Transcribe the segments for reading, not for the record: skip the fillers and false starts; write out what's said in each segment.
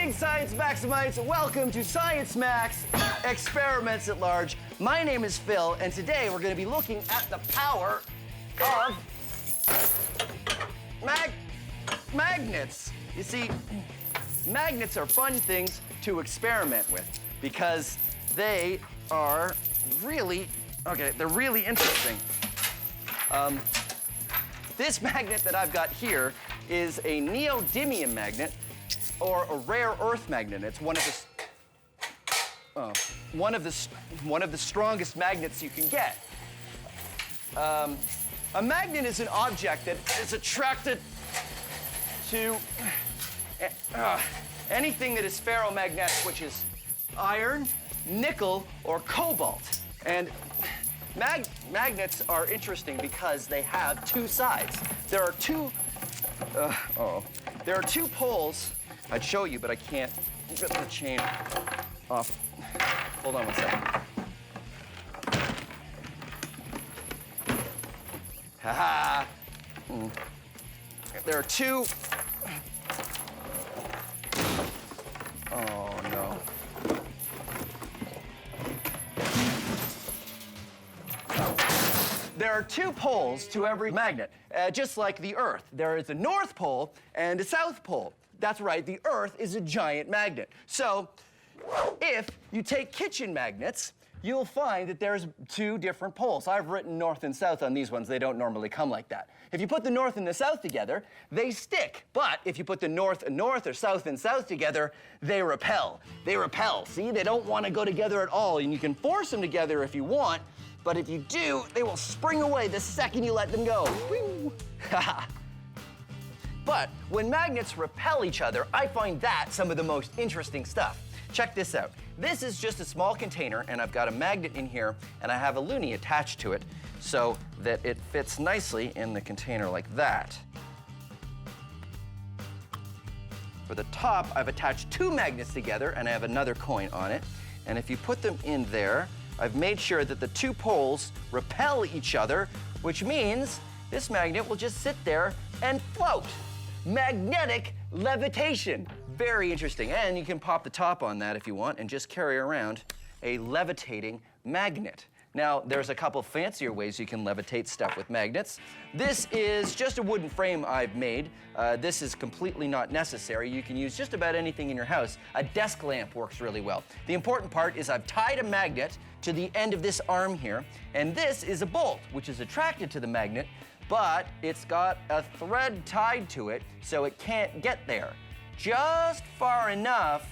Greetings, Science Maximites. Welcome to Science Max Experiments at Large. My name is Phil, and today we're going to be looking at the power of magnets. You see, magnets are fun things to experiment with because they are really, they're really interesting. This magnet that I've got here is a neodymium magnet, or a rare earth magnet. It's one of the strongest magnets you can get. A magnet is an object that is attracted to anything that is ferromagnetic, which is iron, nickel, or cobalt. And magnets are interesting because they have two sides. There are two poles. I'd show you, but I can't get the chain off. Hold on one second. Ha-ha! There are two... Oh, no. There are two poles to every magnet, just like the Earth. There is a North Pole and a South Pole. That's right, the Earth is a giant magnet. So, if you take kitchen magnets, you'll find that there's two different poles. I've written north and south on these ones. They don't normally come like that. If you put the north and the south together, they stick. But if you put the north and north or south and south together, they repel. They repel. See, they don't want to go together at all. And you can force them together if you want, but if you do, they will spring away the second you let them go. But when magnets repel each other, I find that some of the most interesting stuff. Check this out. This is just a small container, and I've got a magnet in here, and I have a loonie attached to it so that it fits nicely in the container like that. For the top, I've attached two magnets together, and I have another coin on it. And if you put them in there, I've made sure that the two poles repel each other, which means this magnet will just sit there and float. Magnetic levitation. Very interesting. And you can pop the top on that if you want and just carry around a levitating magnet. Now, there's a couple fancier ways you can levitate stuff with magnets. This is just a wooden frame I've made. This is completely not necessary. You can use just about anything in your house. A desk lamp works really well. The important part is I've tied a magnet to the end of this arm here, and this is a bolt, which is attracted to the magnet, but it's got a thread tied to it, so it can't get there. Just far enough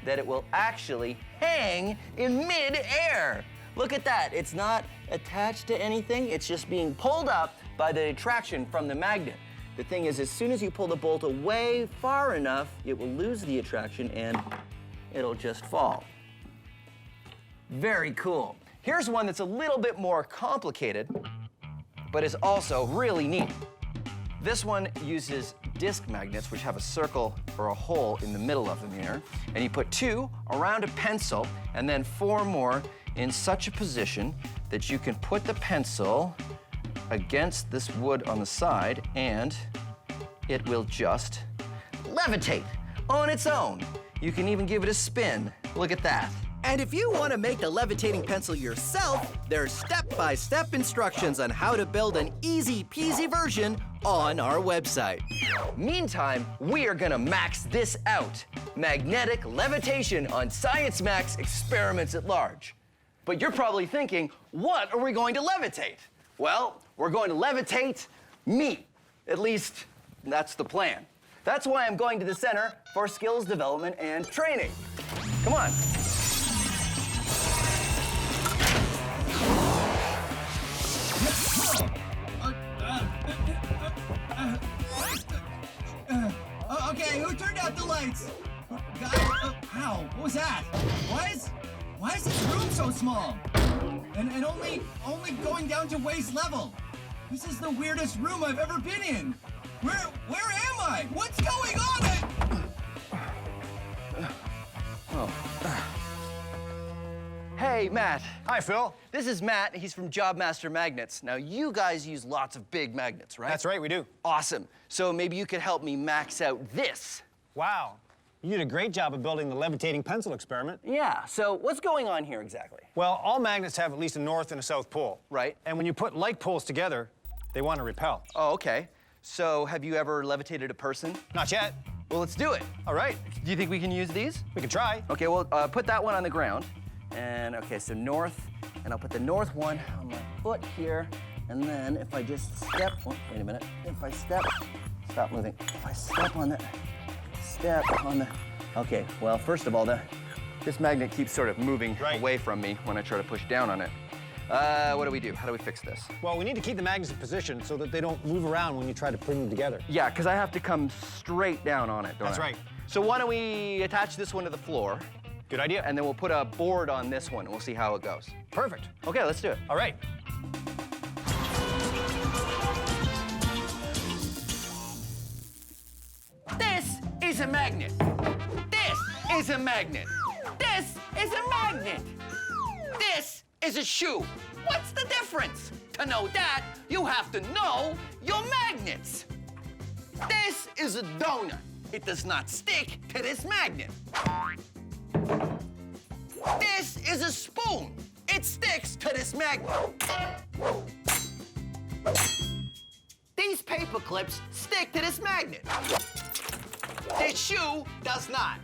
that it will actually hang in mid-air. Look at that. It's not attached to anything. It's just being pulled up by the attraction from the magnet. The thing is, as soon as you pull the bolt away far enough, it will lose the attraction and it'll just fall. Very cool. Here's one that's a little bit more complicated, but is also really neat. This one uses disc magnets, which have a circle or a hole in the middle of them here. And you put two around a pencil and then four more in such a position that you can put the pencil against this wood on the side and it will just levitate on its own. You can even give it a spin. Look at that. And if you want to make the levitating pencil yourself, there's step-by-step instructions on how to build an easy-peasy version on our website. Meantime, we are gonna max this out. Magnetic levitation on Science Max Experiments at Large. But you're probably thinking, what are we going to levitate? Well, we're going to levitate me. At least, that's the plan. That's why I'm going to the Center for Skills Development and Training. Come on. Okay, who turned out the lights? Ow, what was that? Why is this room so small? And only going down to waist level. This is the weirdest room I've ever been in. Where am I? What's going on? Hey, Matt. Hi, Phil. This is Matt. He's from Job Master Magnets. Now, you guys use lots of big magnets, right? That's right, we do. Awesome. So maybe you could help me max out this. Wow. You did a great job of building the levitating pencil experiment. Yeah, so what's going on here exactly? Well, all magnets have at least a north and a south pole. Right. And when you put like poles together, they want to repel. Oh, okay. So have you ever levitated a person? Not yet. Well, let's do it. All right. Do you think we can use these? We can try. Okay, well, put that one on the ground. And, okay, so north, and I'll put the north one on my foot here. And then if I just step, oh, wait a minute. If I step, stop moving. If I step on the, okay, well, first of all, this magnet keeps sort of moving away from me when I try to push down on it. What do we do? How do we fix this? Well, we need to keep the magnets in position so that they don't move around when you try to bring them together. Yeah, because I have to come straight down on it, don't I? That's right. So why don't we attach this one to the floor? Good idea. And then we'll put a board on this one, and we'll see how it goes. Perfect. Okay, let's do it. All right. This is a magnet. This is a magnet. This is a magnet. This is a shoe. What's the difference? To know that, you have to know your magnets. This is a donut. It does not stick to this magnet. This is a spoon. It sticks to this magnet. These paper clips stick to this magnet. This shoe does not.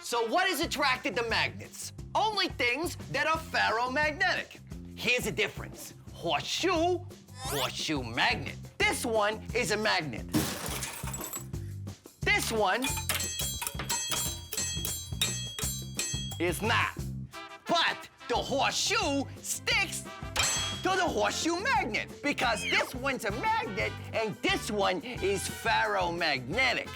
So what is attracted to magnets? Only things that are ferromagnetic. Here's the difference. Horseshoe, horseshoe magnet. This one is a magnet. This one is not. But the horseshoe sticks to the horseshoe magnet because this one's a magnet and this one is ferromagnetic.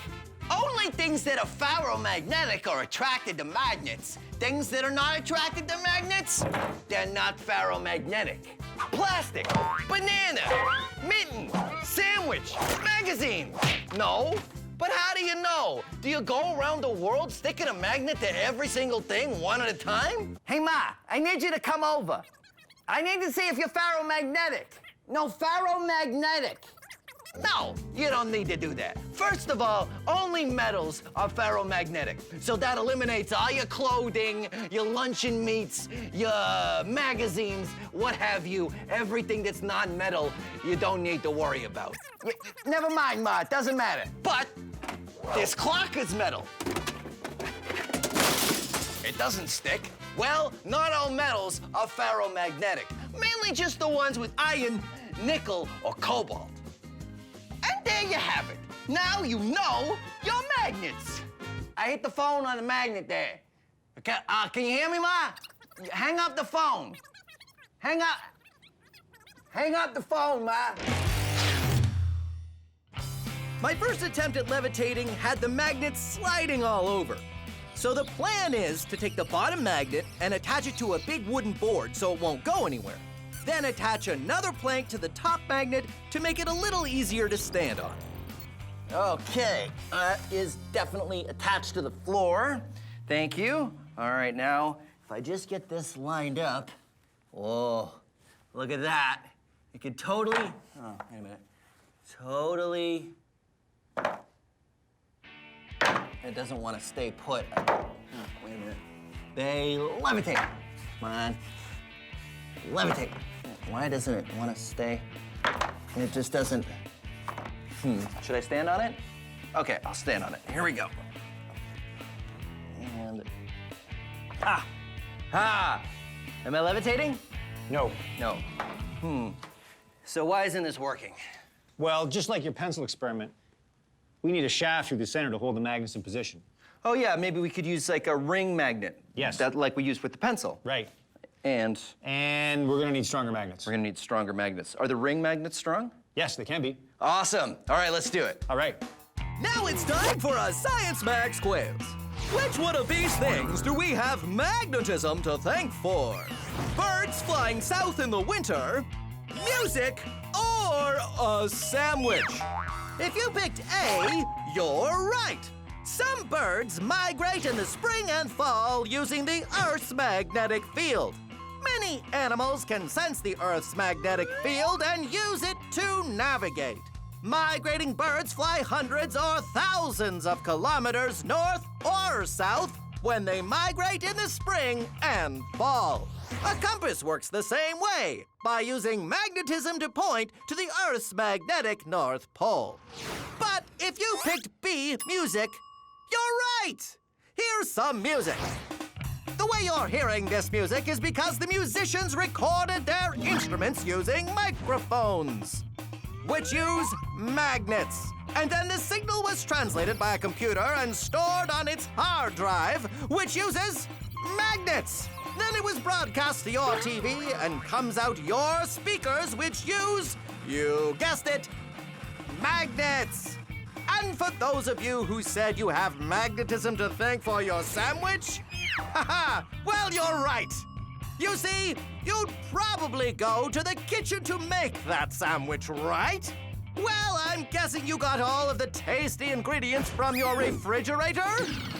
Only things that are ferromagnetic are attracted to magnets. Things that are not attracted to magnets, they're not ferromagnetic. Plastic, banana, mitten, sandwich, magazine. No, but how do you know? Do you go around the world sticking a magnet to every single thing one at a time? Hey, Ma, I need you to come over. I need to see if you're ferromagnetic. No, ferromagnetic. No, you don't need to do that. First of all, only metals are ferromagnetic. So that eliminates all your clothing, your luncheon meats, your magazines, what have you. Everything that's non-metal, you don't need to worry about. Never mind, Ma, it doesn't matter. But this clock is metal. It doesn't stick. Well, not all metals are ferromagnetic. Mainly just the ones with iron, nickel, or cobalt. And there you have it. Now you know your magnets. I hit the phone on the magnet there. Okay, can you hear me, Ma? Hang up the phone. Hang up the phone, Ma. My first attempt at levitating had the magnets sliding all over. So the plan is to take the bottom magnet and attach it to a big wooden board so it won't go anywhere. Then attach another plank to the top magnet to make it a little easier to stand on. Okay, that is definitely attached to the floor. Thank you. All right, now, if I just get this lined up, whoa, look at that. It could totally, oh, wait a minute, totally, it doesn't want to stay put. Oh, wait a minute. They levitate. Come on. Levitate. Why doesn't it want to stay? It just doesn't. Should I stand on it? Okay, I'll stand on it. Here we go. And. Am I levitating? No. No. So why isn't this working? Well, just like your pencil experiment, we need a shaft through the center to hold the magnets in position. Oh, yeah, maybe we could use like a ring magnet. Yes. That, like we used with the pencil. Right. And we're gonna need stronger magnets. we're gonna need stronger magnets. Are the ring magnets strong? Yes, they can be. Awesome. All right, let's do it. All right. Now it's time for a Science Max quiz. Which one of these things do we have magnetism to thank for? Birds flying south in the winter, music, or a sandwich? If you picked A, you're right. Some birds migrate in the spring and fall using the Earth's magnetic field. Many animals can sense the Earth's magnetic field and use it to navigate. Migrating birds fly hundreds or thousands of kilometers north or south when they migrate in the spring and fall. A compass works the same way, by using magnetism to point to the Earth's magnetic North Pole. But if you picked B, music, you're right! Here's some music. The way you're hearing this music is because the musicians recorded their instruments using microphones, which use magnets. And then the signal was translated by a computer and stored on its hard drive, which uses magnets. Then it was broadcast to your TV and comes out your speakers, which use, you guessed it, magnets. And for those of you who said you have magnetism to thank for your sandwich, haha, well, you're right. You see, you'd probably go to the kitchen to make that sandwich, right? Well, I'm guessing you got all of the tasty ingredients from your refrigerator?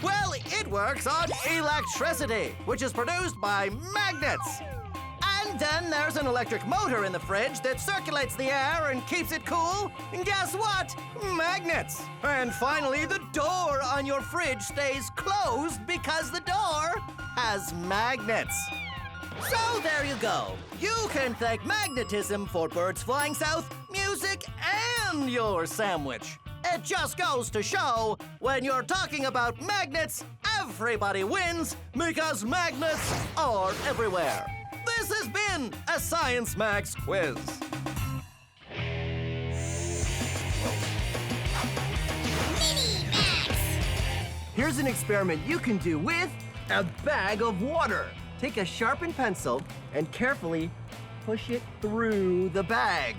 Well, it works on electricity, which is produced by magnets. And then there's an electric motor in the fridge that circulates the air and keeps it cool. And guess what? Magnets. And finally, the door on your fridge stays closed because the door has magnets. So there you go. You can thank magnetism for birds flying south, music, and your sandwich. It just goes to show, when you're talking about magnets, everybody wins because magnets are everywhere. This has been a Science Max quiz. Here's an experiment you can do with a bag of water. Take a sharpened pencil and carefully push it through the bag.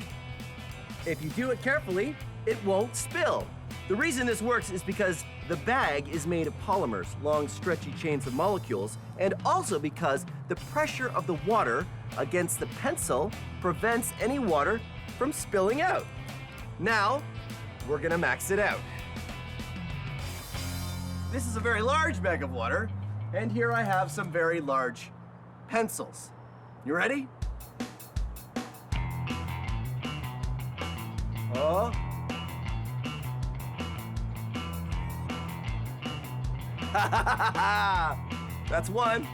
If you do it carefully, it won't spill. The reason this works is because the bag is made of polymers, long stretchy chains of molecules, and also because the pressure of the water against the pencil prevents any water from spilling out. Now, we're gonna max it out. This is a very large bag of water, and here I have some very large pencils. You ready? Oh. That's one.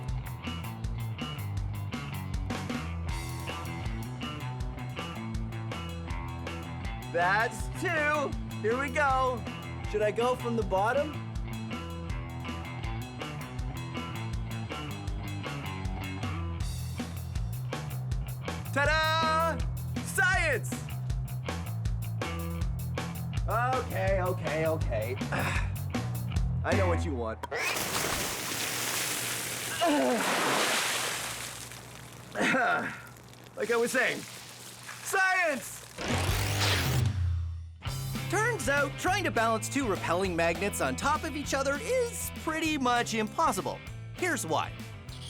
That's two. Here we go. Should I go from the bottom? Ta-da! Science! Okay. I know what you want. Like I was saying, science! Turns out trying to balance two repelling magnets on top of each other is pretty much impossible. Here's why.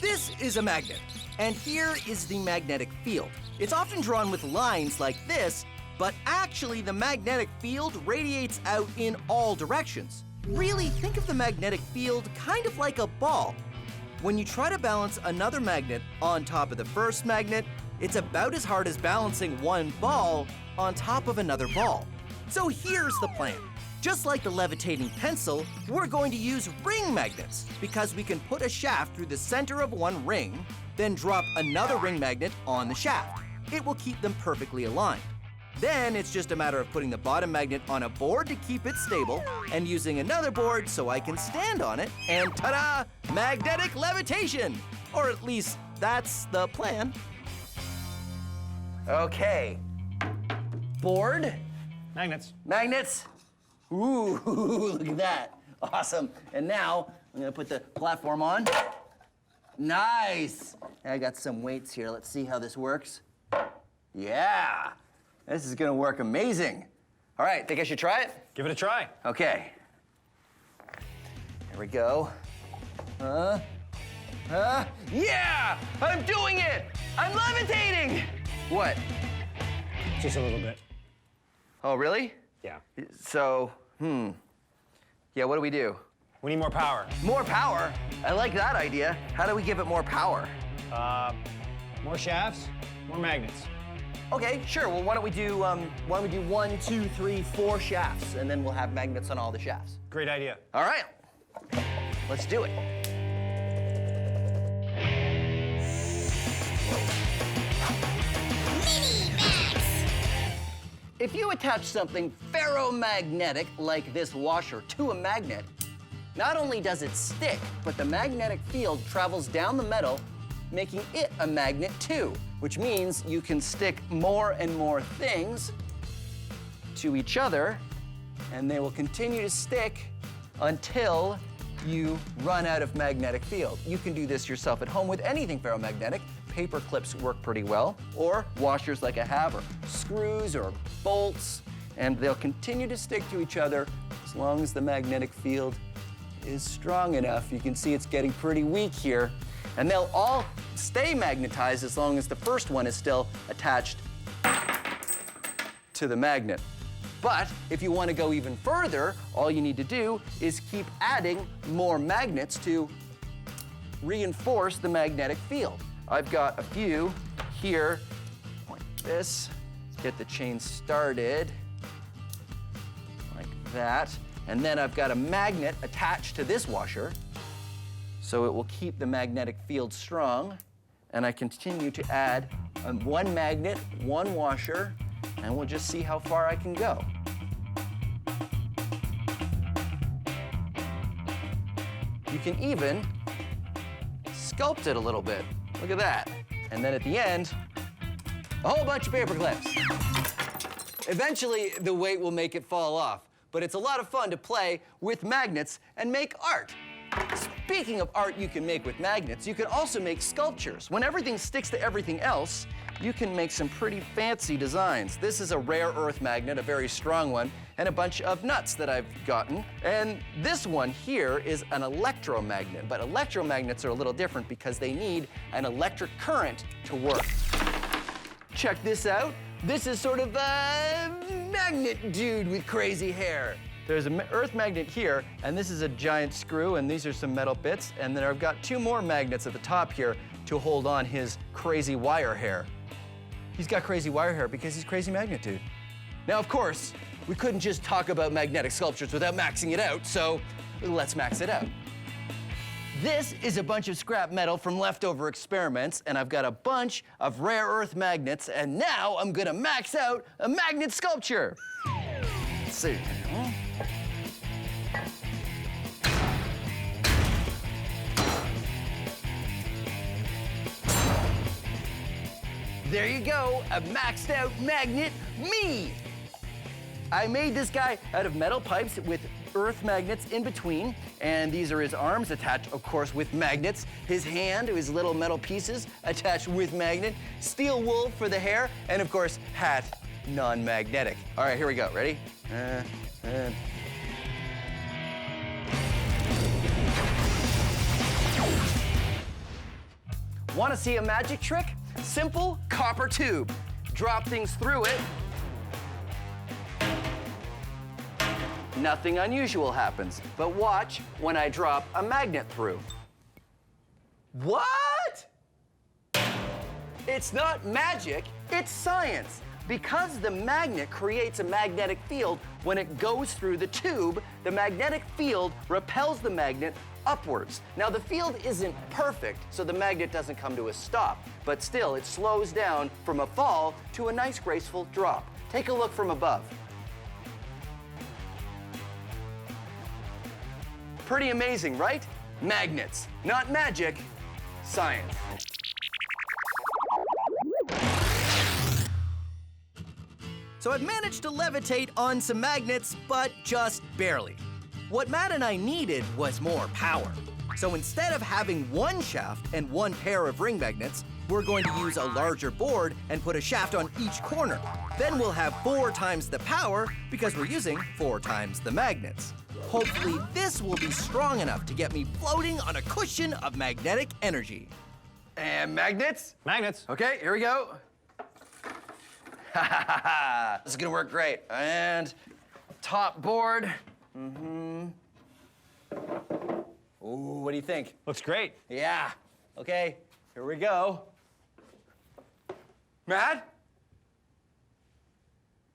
This is a magnet, and here is the magnetic field. It's often drawn with lines like this, but actually the magnetic field radiates out in all directions. Really, think of the magnetic field kind of like a ball. When you try to balance another magnet on top of the first magnet, it's about as hard as balancing one ball on top of another ball. So here's the plan. Just like the levitating pencil, we're going to use ring magnets because we can put a shaft through the center of one ring, then drop another ring magnet on the shaft. It will keep them perfectly aligned. Then it's just a matter of putting the bottom magnet on a board to keep it stable and using another board so I can stand on it, and ta-da! Magnetic levitation! Or at least that's the plan. Okay. Board, Magnets. magnets. Ooh, look at that. Awesome. And now I'm gonna put the platform on. Nice. I got some weights here. Let's see how this works. Yeah. This is gonna work amazing. All right, think I should try it? Give it a try. Okay. Here we go. Yeah! I'm doing it! I'm levitating! What? Just a little bit. Oh, really? Yeah. So, yeah, what do we do? We need more power. More power? I like that idea. How do we give it more power? More shafts, more magnets. Okay, sure. Well, why don't we do 1, 2, 3, 4 shafts, and then we'll have magnets on all the shafts. Great idea. All right. Let's do it. If you attach something ferromagnetic like this washer to a magnet, not only does it stick, but the magnetic field travels down the metal, making it a magnet too, which means you can stick more and more things to each other, and they will continue to stick until you run out of magnetic field. You can do this yourself at home with anything ferromagnetic. Paper clips work pretty well, or washers like I have, or screws or bolts, and they'll continue to stick to each other as long as the magnetic field is strong enough. You can see it's getting pretty weak here, and they'll all stay magnetized as long as the first one is still attached to the magnet. But if you want to go even further, all you need to do is keep adding more magnets to reinforce the magnetic field. I've got a few here, like this. Let's get the chain started, like that. And then I've got a magnet attached to this washer, so it will keep the magnetic field strong. And I continue to add one magnet, one washer, and we'll just see how far I can go. You can even sculpt it a little bit. Look at that. And then at the end, a whole bunch of paper clips. Eventually, the weight will make it fall off, but it's a lot of fun to play with magnets and make art. Speaking of art you can make with magnets, you can also make sculptures. When everything sticks to everything else, you can make some pretty fancy designs. This is a rare earth magnet, a very strong one, and a bunch of nuts that I've gotten. And this one here is an electromagnet, but electromagnets are a little different because they need an electric current to work. Check this out. This is sort of a magnet dude with crazy hair. There's an earth magnet here, and this is a giant screw, and these are some metal bits, and then I've got 2 more magnets at the top here to hold on his crazy wire hair. He's got crazy wire hair because he's crazy magnet dude. Now, of course, we couldn't just talk about magnetic sculptures without maxing it out, so let's max it out. This is a bunch of scrap metal from leftover experiments, and I've got a bunch of rare earth magnets, and now I'm gonna max out a magnet sculpture. Let's see. There you go, a maxed out magnet, me! I made this guy out of metal pipes with earth magnets in between, and these are his arms attached, of course, with magnets, his hand, his little metal pieces attached with magnet, steel wool for the hair, and of course, hat, non-magnetic. All right, here we go, ready? Want to see a magic trick? Simple copper tube. Drop things through it. Nothing unusual happens, but watch when I drop a magnet through. What? It's not magic, it's science. Because the magnet creates a magnetic field, when it goes through the tube, the magnetic field repels the magnet upwards. Now, the field isn't perfect, so the magnet doesn't come to a stop, but still, it slows down from a fall to a nice, graceful drop. Take a look from above. Pretty amazing, right? Magnets, not magic, science. So I've managed to levitate on some magnets, but just barely. What Matt and I needed was more power. So instead of having one shaft and one pair of ring magnets, we're going to use a larger board and put a shaft on each corner. Then we'll have 4 times the power because we're using 4 times the magnets. Hopefully this will be strong enough to get me floating on a cushion of magnetic energy. And magnets? Magnets. Okay, here we go. This is gonna work great. And top board. Ooh, what do you think? Looks great. Yeah. Okay, here we go. Matt?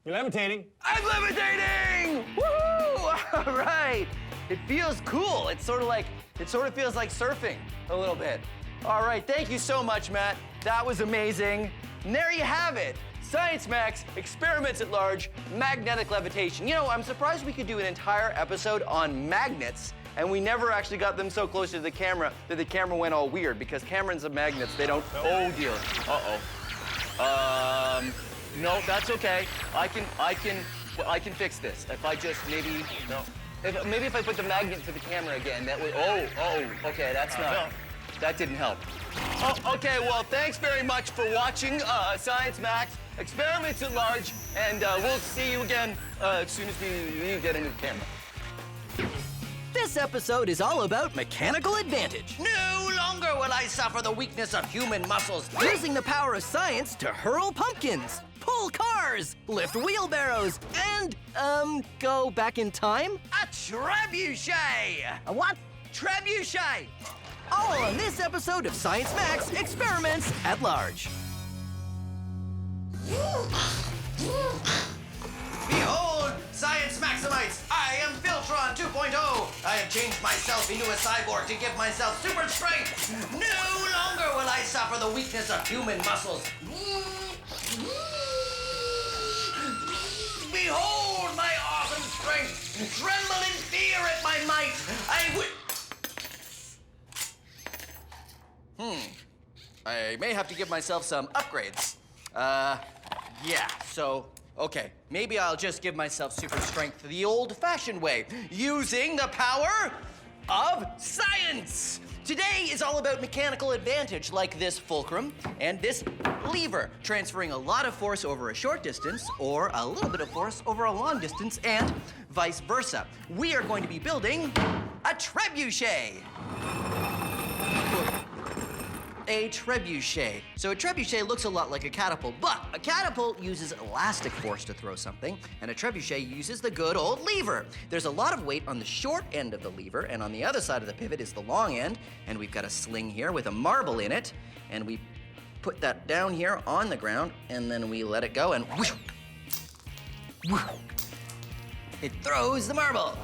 You're levitating. I'm levitating! Woohoo! All right. It feels cool. It sort of feels like surfing a little bit. All right, thank you so much, Matt. That was amazing. And there you have it. Science Max Experiments at Large, Magnetic Levitation. You know, I'm surprised we could do an entire episode on magnets, and we never actually got them so close to the camera that the camera went all weird, because cameras and magnets, they don't, oh dear, no, that's okay. I can fix this. If I just maybe, no. Maybe if I put the magnet to the camera again, that would, okay, that's not, that didn't help. Oh, okay, well, thanks very much for watching Science Max Experiments at Large, and we'll see you again as soon as we get into the camera. This episode is all about mechanical advantage. No longer will I suffer the weakness of human muscles. Using the power of science to hurl pumpkins, pull cars, lift wheelbarrows, and, go back in time? A trebuchet! A what? Trebuchet! All on this episode of Science Max Experiments at Large. Behold, Science Maximites! I am Filtron 2.0! I have changed myself into a cyborg to give myself super strength! No longer will I suffer the weakness of human muscles! Behold my awesome strength! Tremble in fear at my might! I would... I may have to give myself some upgrades. Yeah, so, okay. Maybe I'll just give myself super strength the old-fashioned way, using the power of science! Today is all about mechanical advantage, like this fulcrum and this lever, transferring a lot of force over a short distance or a little bit of force over a long distance, and vice versa. We are going to be building a trebuchet. A trebuchet. So a trebuchet looks a lot like a catapult, but a catapult uses elastic force to throw something, and a trebuchet uses the good old lever. There's a lot of weight on the short end of the lever, and on the other side of the pivot is the long end, and we've got a sling here with a marble in it, and we put that down here on the ground, and then we let it go, and whoosh, whoosh, it throws the marble.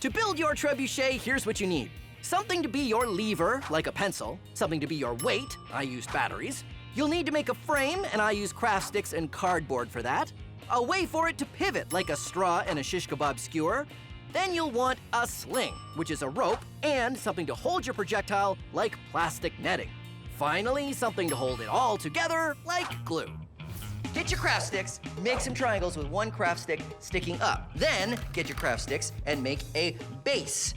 To build your trebuchet, here's what you need. Something to be your lever, like a pencil. Something to be your weight. I used batteries. You'll need to make a frame, and I use craft sticks and cardboard for that. A way for it to pivot, like a straw and a shish kebab skewer. Then you'll want a sling, which is a rope, and something to hold your projectile, like plastic netting. Finally, something to hold it all together, like glue. Get your craft sticks, make some triangles with one craft stick sticking up. Then get your craft sticks and make a base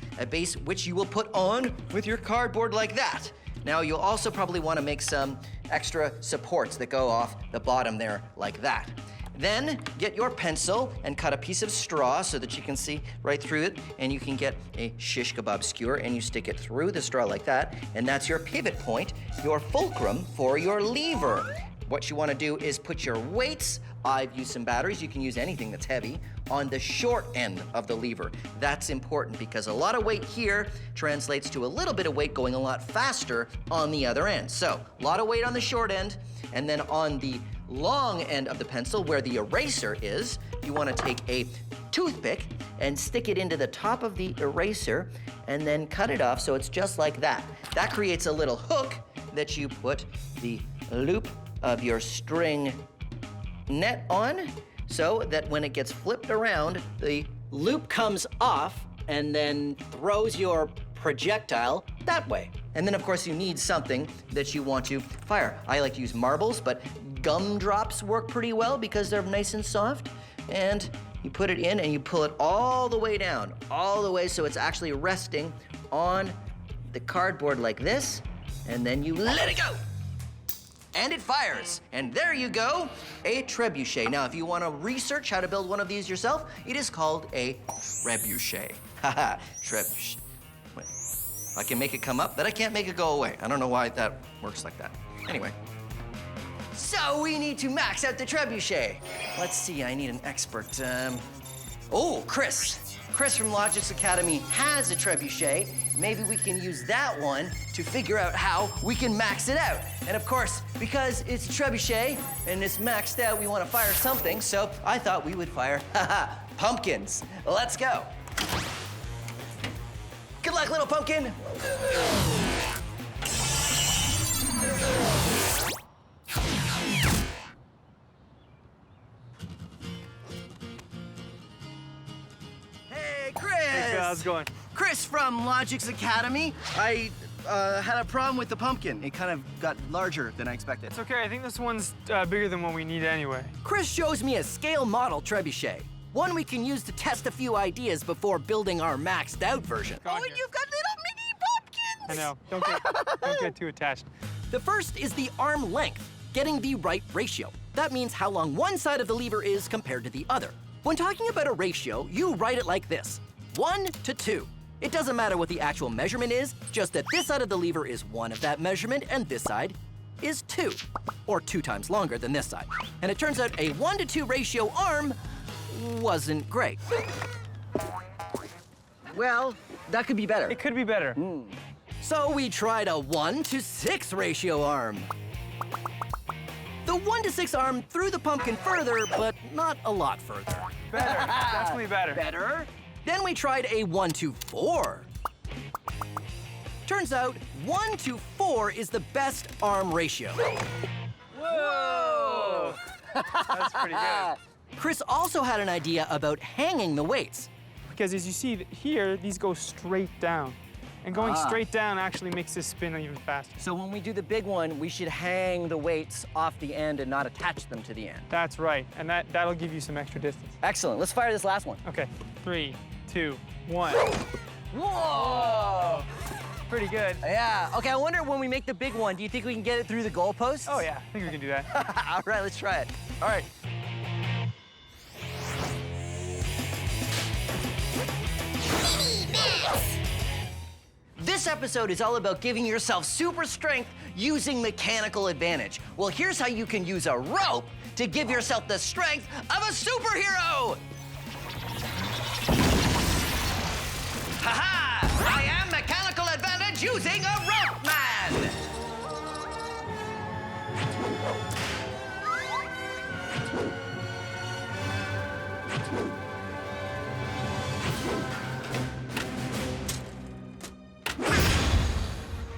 which you will put on with your cardboard like that. Now you'll also probably want to make some extra supports that go off the bottom there like that. Then get your pencil and cut a piece of straw so that you can see right through it, and you can get a shish kebab skewer and you stick it through the straw like that, and that's your pivot point, your fulcrum for your lever. What you want to do is put your weights, I've used some batteries, you can use anything that's heavy, on the short end of the lever. That's important because a lot of weight here translates to a little bit of weight going a lot faster on the other end. So, a lot of weight on the short end, and then on the long end of the pencil where the eraser is, you want to take a toothpick and stick it into the top of the eraser and then cut it off so it's just like that. That creates a little hook that you put the loop of your string net on so that when it gets flipped around, the loop comes off and then throws your projectile that way. And then, of course, you need something that you want to fire. I like to use marbles, but gumdrops work pretty well because they're nice and soft. And you put it in and you pull it all the way down, all the way so it's actually resting on the cardboard like this, and then you let it go. And it fires. And there you go, a trebuchet. Now, if you want to research how to build one of these yourself, it is called a trebuchet. Haha, trebuchet. Wait, I can make it come up, but I can't make it go away. I don't know why that works like that. Anyway. So we need to max out the trebuchet. Let's see, I need an expert. Oh, Chris. Chris from Logix Academy has a trebuchet, maybe we can use that one to figure out how we can max it out. And of course, because it's a trebuchet and it's maxed out, we want to fire something, so I thought we would fire, pumpkins. Let's go. Good luck, little pumpkin. Hey, Chris. Hey, how's it going? Chris from Logic's Academy. I had a problem with the pumpkin. It kind of got larger than I expected. It's okay, I think this one's bigger than what we need anyway. Chris shows me a scale model trebuchet, one we can use to test a few ideas before building our maxed out version. Go on here. You've got little mini pumpkins! I know, don't get too attached. The first is the arm length, getting the right ratio. That means how long one side of the lever is compared to the other. When talking about a ratio, you write it like this, 1 to 2. It doesn't matter what the actual measurement is, just that this side of the lever is 1 of that measurement and this side is 2, or 2 times longer than this side. And it turns out a 1 to 2 ratio arm wasn't great. Well, that could be better. It could be better. So we tried a 1 to 6 ratio arm. The 1 to 6 arm threw the pumpkin further, but not a lot further. Better, definitely better. Better? Then we tried a 1 to 4. Turns out 1 to 4 is the best arm ratio. Whoa! That's pretty good. Chris also had an idea about hanging the weights. Because as you see here, these go straight down. And going straight down actually makes this spin even faster. So when we do the big one, we should hang the weights off the end and not attach them to the end. That's right, and that'll give you some extra distance. Excellent. Let's fire this last one. Okay, 3, 2, 1. Whoa! Pretty good. Yeah. Okay, I wonder when we make the big one, do you think we can get it through the goalposts? Oh yeah, I think we can do that. All right, let's try it. All right. This episode is all about giving yourself super strength using mechanical advantage. Well, here's how you can use a rope to give yourself the strength of a superhero. Ha-ha! I am mechanical advantage using a rope man.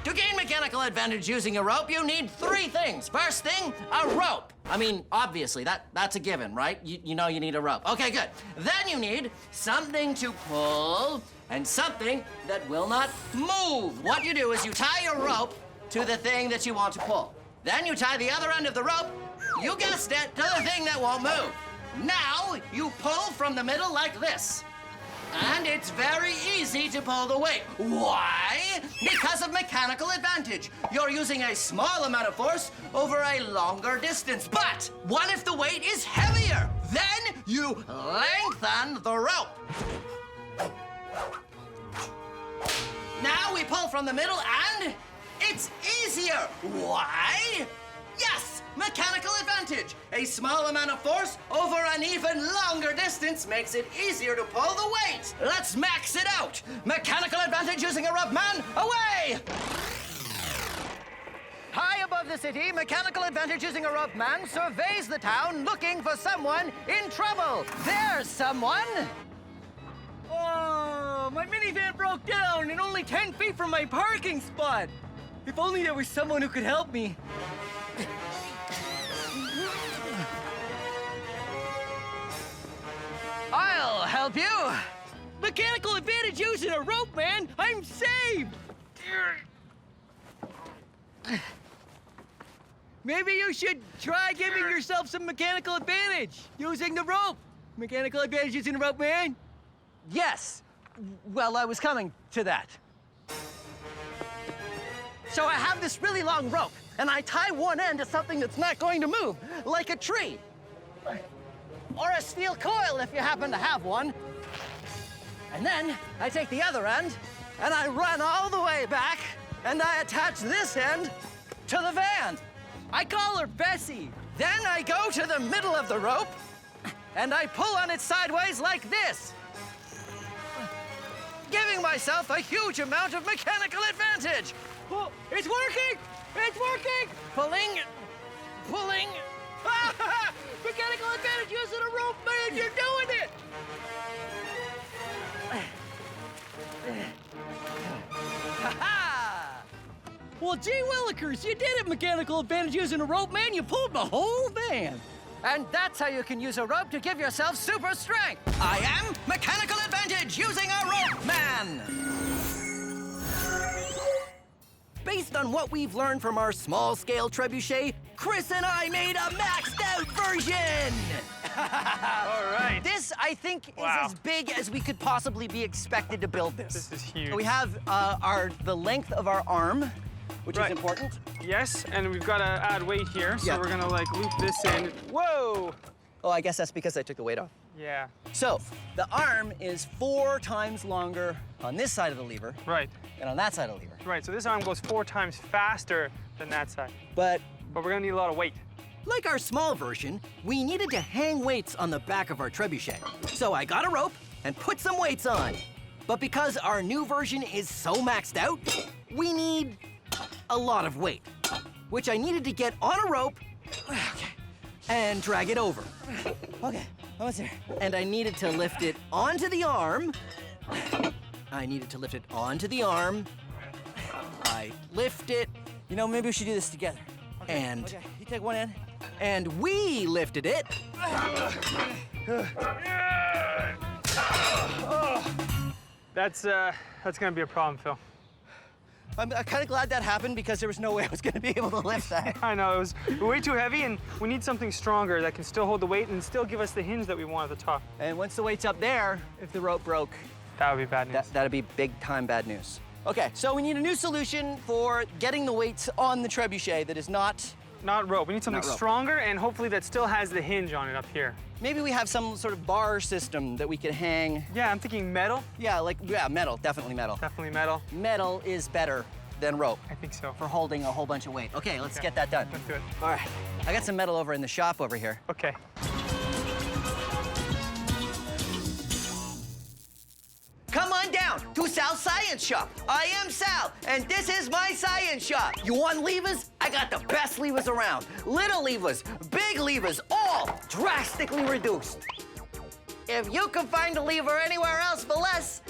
To gain mechanical advantage using a rope, you need 3 things. First thing, a rope. I mean, obviously, that's a given, right? You know you need a rope. Okay, good. Then you need something to pull and something that will not move. What you do is you tie your rope to the thing that you want to pull. Then you tie the other end of the rope, you guessed it, to the thing that won't move. Now, you pull from the middle like this. And it's very easy to pull the weight. Why? Because of mechanical advantage. You're using a small amount of force over a longer distance. But what if the weight is heavier? Then you lengthen the rope. Now we pull from the middle and it's easier. Why? Yes, mechanical advantage. A small amount of force over an even longer distance makes it easier to pull the weight. Let's max it out. Mechanical advantage using a rope man, away! High above the city, mechanical advantage using a rope man surveys the town looking for someone in trouble. There's someone. Oh, my minivan broke down and only 10 feet from my parking spot. If only there was someone who could help me. I'll help you. Mechanical advantage using a rope, man. I'm saved. Maybe you should try giving yourself some mechanical advantage using the rope. Mechanical advantage using the rope, man. Yes. Well, I was coming to that. So I have this really long rope, and I tie one end to something that's not going to move, like a tree. Or a steel coil, if you happen to have one. And then I take the other end, and I run all the way back, and I attach this end to the van. I call her Bessie. Then I go to the middle of the rope, and I pull on it sideways like this. giving myself a huge amount of mechanical advantage. Oh, it's working! It's working! Pulling. Mechanical advantage using a rope, man! You're doing it! Ha-ha! Well, gee willikers, you did it, mechanical advantage using a rope, man. You pulled the whole van. And that's how you can use a rope to give yourself super strength. I am mechanical advantage using a rope, man. Based on what we've learned from our small-scale trebuchet, Chris and I made a maxed-out version. All right. This, I think, Wow. is as big as we could possibly be expected to build this. This is huge. We have the length of our arm, which Right. is important. Yes, and we've got to add weight here, so Yeah. we're gonna like loop this in. Whoa! Oh, I guess that's because I took the weight off. Yeah. So, the arm is 4 times longer on this side of the lever Right. than on that side of the lever. Right. So this arm goes 4 times faster than that side, But but we're gonna need a lot of weight. like our small version, we needed to hang weights on the back of our trebuchet. So I got a rope and put some weights on. But because our new version is so maxed out, we need a lot of weight, which I needed to get on a rope and drag it over. Okay, almost there. And I needed to lift it onto the arm. I lift it. You know, maybe we should do this together. And you take one end. And we lifted it. That's gonna be a problem, Phil. I'm kind of glad that happened because there was no way I was going to be able to lift that. I know, it was way too heavy, and we need something stronger that can still hold the weight and still give us the hinge that we want at the top. And once the weight's up there, if the rope broke, That would be bad news. that'd be big time bad news. Okay, so we need a new solution for getting the weights on the trebuchet that is not. Not rope. We need something Not rope. stronger, and hopefully that still has the hinge on it up here. Maybe we have some sort of bar system that we could hang. Yeah, I'm thinking metal. Yeah, metal, definitely metal. Definitely metal. Metal is better than rope I think so. for holding a whole bunch of weight. Okay, let's Okay. get that done. Let's do it. All right, I got some metal over in the shop over here. Okay. Come on down to Sal's Science Shop. I am Sal, and this is my science shop. You want levers? I got the best levers around. Little levers, big levers, all drastically reduced. If you can find a lever anywhere else for less,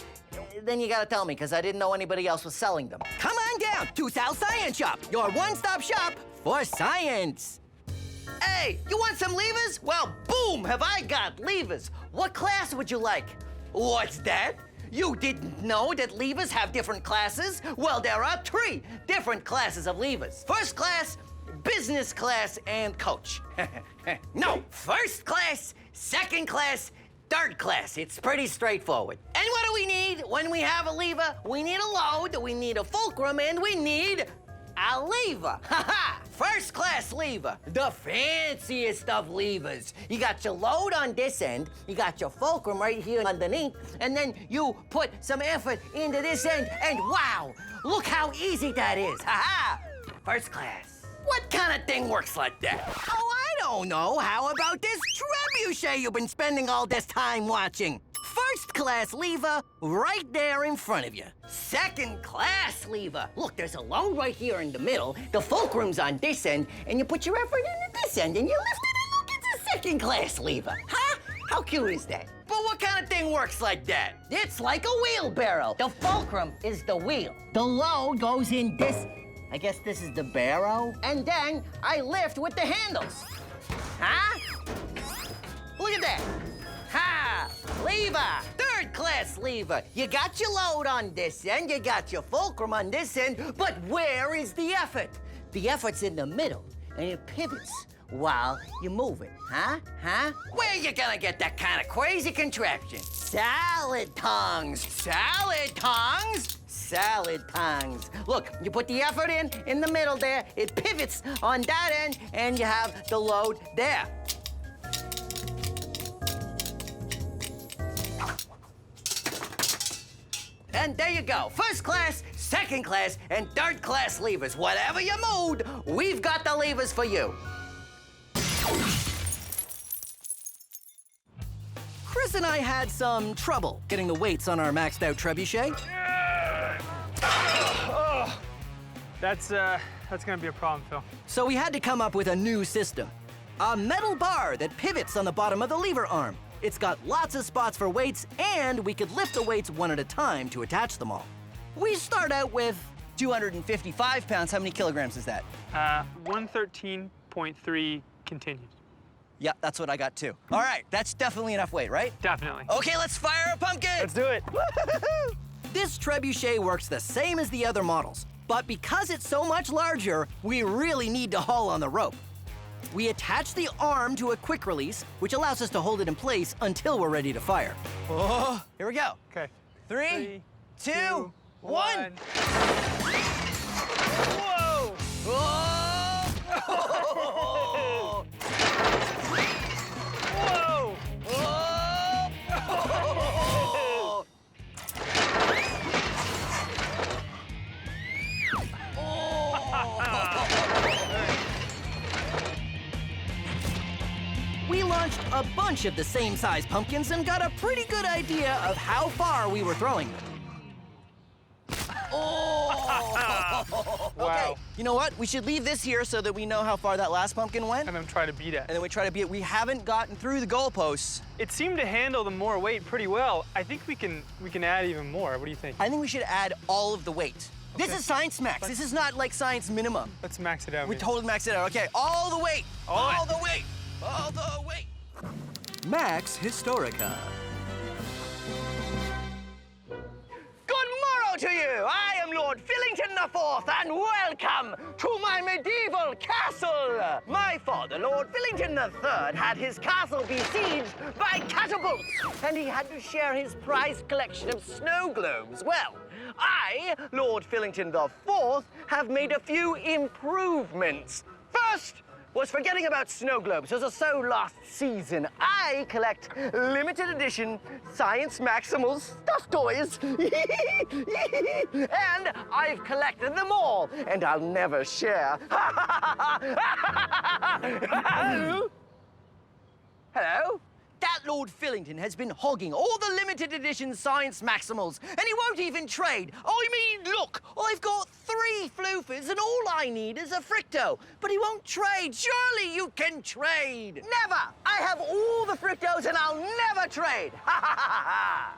then you gotta tell me, because I didn't know anybody else was selling them. Come on down to Sal's Science Shop, your one-stop shop for science. Hey, you want some levers? Well, boom, have I got levers. What class would you like? What's that? You didn't know that levers have different classes? Well, there are 3 different classes of levers. First class, business class, and coach. No, first class, second class, third class. It's pretty straightforward. And what do we need when we have a lever? We need a load, we need a fulcrum, and we need a lever. Ha-ha! First class lever. The fanciest of levers. You got your load on this end, you got your fulcrum right here underneath, and then you put some effort into this end, and wow! Look how easy that is. Ha-ha! First class. What kind of thing works like that? Oh, I don't know. How about this trebuchet you've been spending all this time watching? First class lever right there in front of you. Second class lever. Look, there's a load right here in the middle. The fulcrum's on this end, and you put your effort into this end, and you lift it, and look, it's a second class lever. Huh? How cute is that? But what kind of thing works like that? It's like a wheelbarrow. The fulcrum is the wheel. The load goes in this, I guess this is the barrow, and then I lift with the handles. Huh? Look at that. Ha! Lever! Third class lever. You got your load on this end, you got your fulcrum on this end, but where is the effort? The effort's in the middle, and it pivots while you move it. Huh? Where you gonna get that kind of crazy contraption? Salad tongs! Salad tongs! Salad tongs. Look, you put the effort in the middle there, it pivots on that end, and you have the load there. And there you go. First class, second class, and third class levers. Whatever your mood, we've got the levers for you. Chris and I had some trouble getting the weights on our maxed out trebuchet. That's gonna be a problem, Phil. So we had to come up with a new system. A metal bar that pivots on the bottom of the lever arm. It's got lots of spots for weights, and we could lift the weights one at a time to attach them all. We start out with 255 pounds. How many kilograms is that? 113.3 continued. Yeah, that's what I got too. All right, that's definitely enough weight, right? Definitely. Okay, let's fire a pumpkin. Let's do it. this trebuchet works the same as the other models, but because it's so much larger, we really need to haul on the rope. We attach the arm to a quick release, which allows us to hold it in place until we're ready to fire. Oh, here we go. Okay. 3, 2, 1. Whoa! Oh! Whoa! We launched a bunch of the same size pumpkins and got a pretty good idea of how far we were throwing them. Oh! Wow. Okay, you know what? We should leave this here so that we know how far that last pumpkin went. And then try to beat it. And then we try to beat it. We haven't gotten through the goalposts. It seemed to handle the more weight pretty well. I think we can add even more. What do you think? I think we should add all of the weight. This Okay. is science max. This is not like science minimum. Let's max it out. We maybe. totally maxed it out. Okay, all the weight. All All the weight. All the weight. Max Historica. Good morrow to you! I am Lord Fillington IV, and welcome to my medieval castle! My father, Lord Fillington III, had his castle besieged by catapults, and he had to share his prized collection of snow globes. Well, I, Lord Fillington IV, have made a few improvements. First, was forgetting about snow globes. Those are so last season. I collect limited edition Science Maximals stuffed toys. And I've collected them all, and I'll never share. Hello? That Lord Fillington has been hogging all the limited edition Science Maximals, and he won't even trade. I mean, look, I've got 3 floofers, and all I need is a Fricto. But he won't trade. Surely you can trade. Never. I have all the Frictos, and I'll never trade.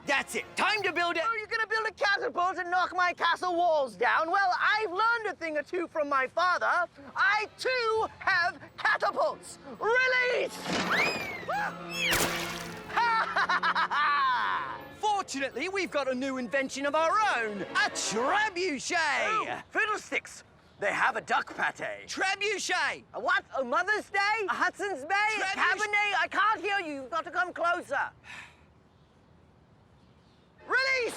That's it. Time to build it. Oh, you're gonna build a catapult and knock my castle walls down? Well, I've learned a thing or two from my father. I, too, have catapults. Release! Fortunately, we've got a new invention of our own, a trebuchet. Oh, fiddlesticks. They have a duck pate. Trebuchet. A what? A Mother's Day? A Hudson's Bay? A Cabernet? I can't hear you. You've got to come closer. Release!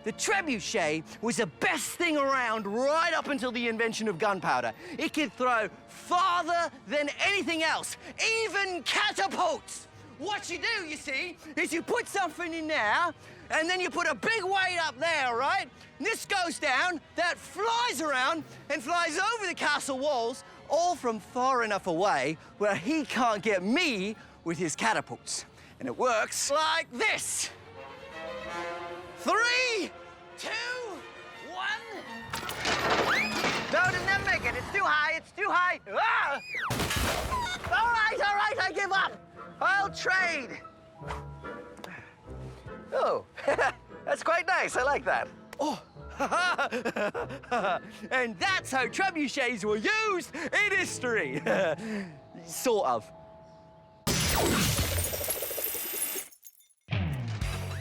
The trebuchet was the best thing around right up until the invention of gunpowder. It could throw farther than anything else, even catapults. What you do, you see, is you put something in there, and then you put a big weight up there, right? And this goes down, that flies around and flies over the castle walls, all from far enough away where he can't get me with his catapults. And it works like this. 3, 2, 1. No, didn't that make it? It's too high, it's too high. Ah! All right, I give up. I'll trade. Oh, that's quite nice. I like that. Oh. And that's how trebuchets were used in history. Sort of.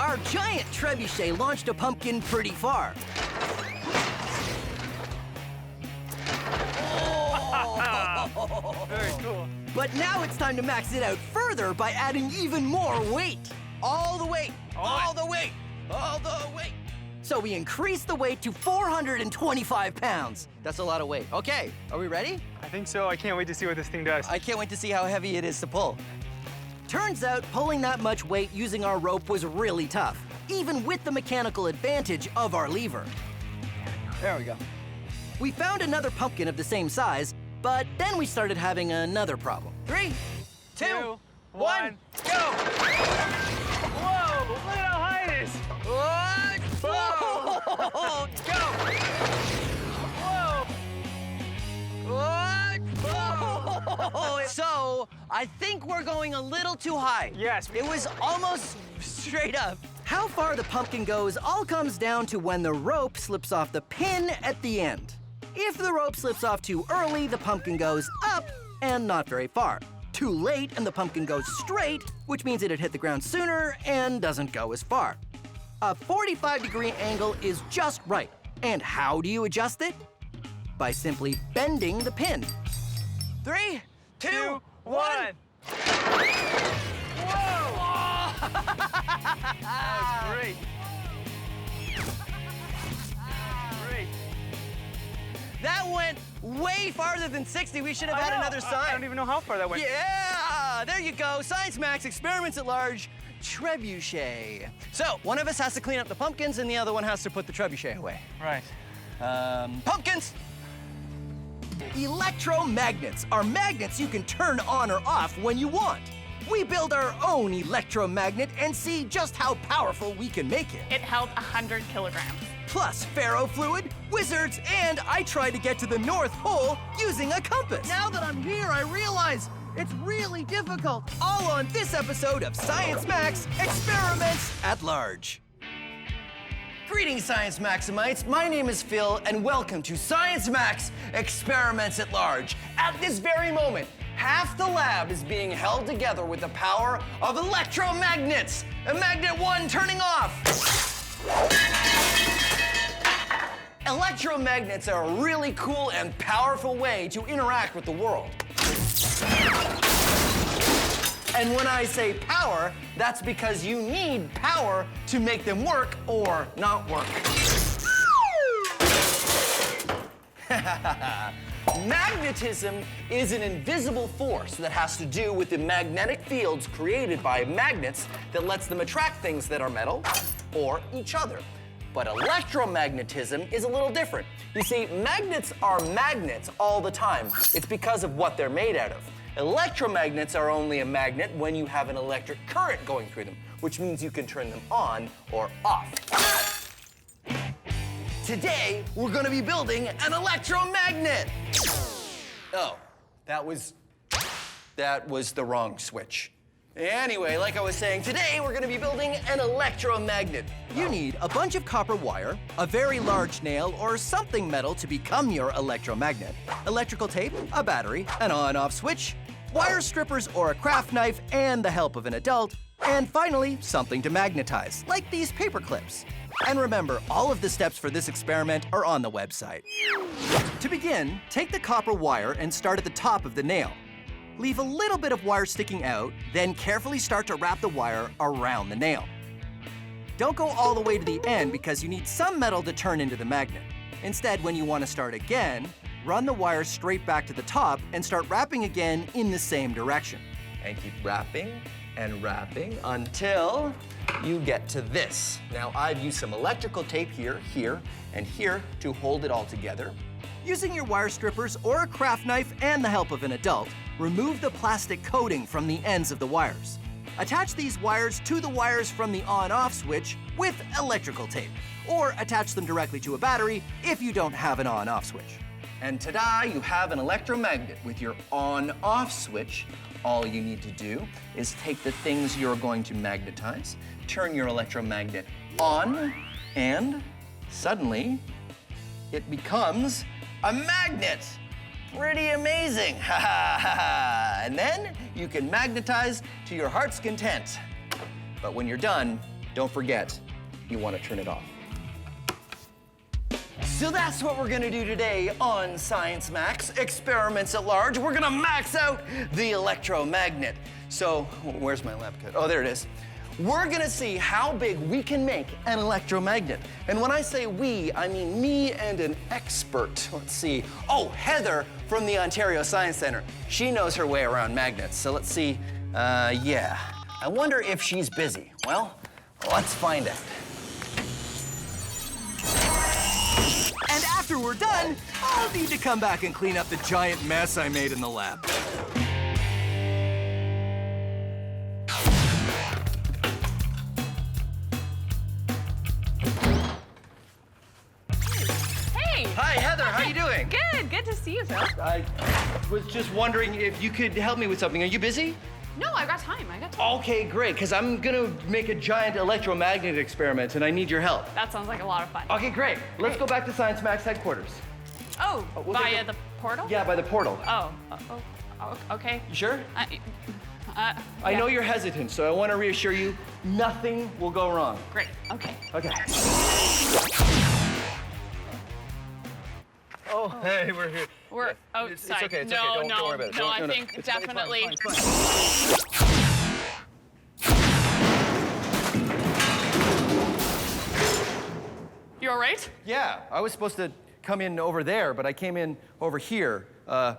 Our giant trebuchet launched a pumpkin pretty far. Very cool. But now it's time to max it out further by adding even more weight. All the weight, all the weight, all the weight. So we increased the weight to 425 pounds. That's a lot of weight. Okay, are we ready? I think so. I can't wait to see what this thing does. I can't wait to see how heavy it is to pull. Turns out pulling that much weight using our rope was really tough, even with the mechanical advantage of our lever. There we go. We found another pumpkin of the same size, But then we started having another problem. 3, 2, 1, go! Whoa, look at how high it is. What? Whoa! Go! Whoa. What? Whoa! So, I think we're going a little too high. Yes. It was almost straight up. How far the pumpkin goes all comes down to when the rope slips off the pin at the end. If the rope slips off too early, the pumpkin goes up and not very far. Too late and the pumpkin goes straight, which means it'd hit the ground sooner and doesn't go as far. A 45-degree angle is just right. And how do you adjust it? By simply bending the pin. 3, 2, 1. That was great. Great. That went way farther than 60. We should have had another sign. I don't even know how far that went. Yeah, there you go. Science Max Experiments at Large, trebuchet. So, one of us has to clean up the pumpkins and the other one has to put the trebuchet away. Right. Pumpkins! Electromagnets are magnets you can turn on or off when you want. We build our own electromagnet and see just how powerful we can make it. It held 100 kilograms. Plus ferrofluid, wizards, and I tried to get to the North Pole using a compass. Now that I'm here, I realize it's really difficult. All on this episode of Science Max Experiments at Large. Greetings, Science Maximites. My name is Phil, and welcome to Science Max Experiments at Large. At this very moment, half the lab is being held together with the power of electromagnets. Magnet 1 turning off. Electromagnets are a really cool and powerful way to interact with the world. And when I say power, that's because you need power to make them work or not work. Magnetism is an invisible force that has to do with the magnetic fields created by magnets that lets them attract things that are metal or each other. But electromagnetism is a little different. You see, magnets are magnets all the time. It's because of what they're made out of. Electromagnets are only a magnet when you have an electric current going through them, which means you can turn them on or off. Today, we're gonna be building an electromagnet. Oh, that was the wrong switch. Anyway, like I was saying, today we're gonna be building an electromagnet. You need a bunch of copper wire, a very large nail, or something metal to become your electromagnet, electrical tape, a battery, an on-off switch, wire strippers or a craft knife, and the help of an adult, and finally, something to magnetize, like these paper clips. And remember, all of the steps for this experiment are on the website. To begin, take the copper wire and start at the top of the nail. Leave a little bit of wire sticking out, then carefully start to wrap the wire around the nail. Don't go all the way to the end because you need some metal to turn into the magnet. Instead, when you want to start again, run the wire straight back to the top and start wrapping again in the same direction. And keep wrapping and wrapping until you get to this. Now, I've used some electrical tape here, here, and here to hold it all together. Using your wire strippers or a craft knife and the help of an adult, remove the plastic coating from the ends of the wires. Attach these wires to the wires from the on-off switch with electrical tape, or attach them directly to a battery if you don't have an on-off switch. And ta-da, you have an electromagnet with your on-off switch. All you need to do is take the things you're going to magnetize, turn your electromagnet on, and suddenly it becomes a magnet. Pretty amazing, ha ha ha ha. And then you can magnetize to your heart's content. But when you're done, don't forget, you want to turn it off. So that's what we're gonna do today on Science Max Experiments at Large. We're gonna max out the electromagnet. So, where's my lab coat? Oh, there it is. We're gonna see how big we can make an electromagnet. And when I say we, I mean me and an expert. Let's see. Oh, Heather from the Ontario Science Center. She knows her way around magnets. So let's see. Yeah. I wonder if she's busy. Well, let's find out. And after we're done, I'll need to come back and clean up the giant mess I made in the lab. Hey! Hi, Heather, how are you doing? Good to see you, Phil. I was just wondering if you could help me with something. Are you busy? No, I got time. Okay, great, because I'm gonna make a giant electromagnet experiment and I need your help. That sounds like a lot of fun. Okay, great. Let's go back to Science Max headquarters. Oh, we'll via take the portal? Yeah, by the portal. Oh, okay. You sure? I Yeah. know you're hesitant, so I want to reassure you, nothing will go wrong. Great, okay. Okay. Oh, hey, we're here. We're outside. It's okay, it's no, okay. no, Don't worry about it. no, No, I think it's fine, it's fine, definitely. it's fine. You all right? Yeah, I was supposed to come in over there, but I came in over here. Oh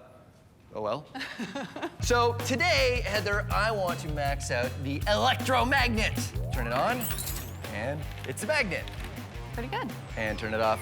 well. So today, Heather, I want to max out the electromagnet. Turn it on, and it's a magnet. Pretty good. And turn it off,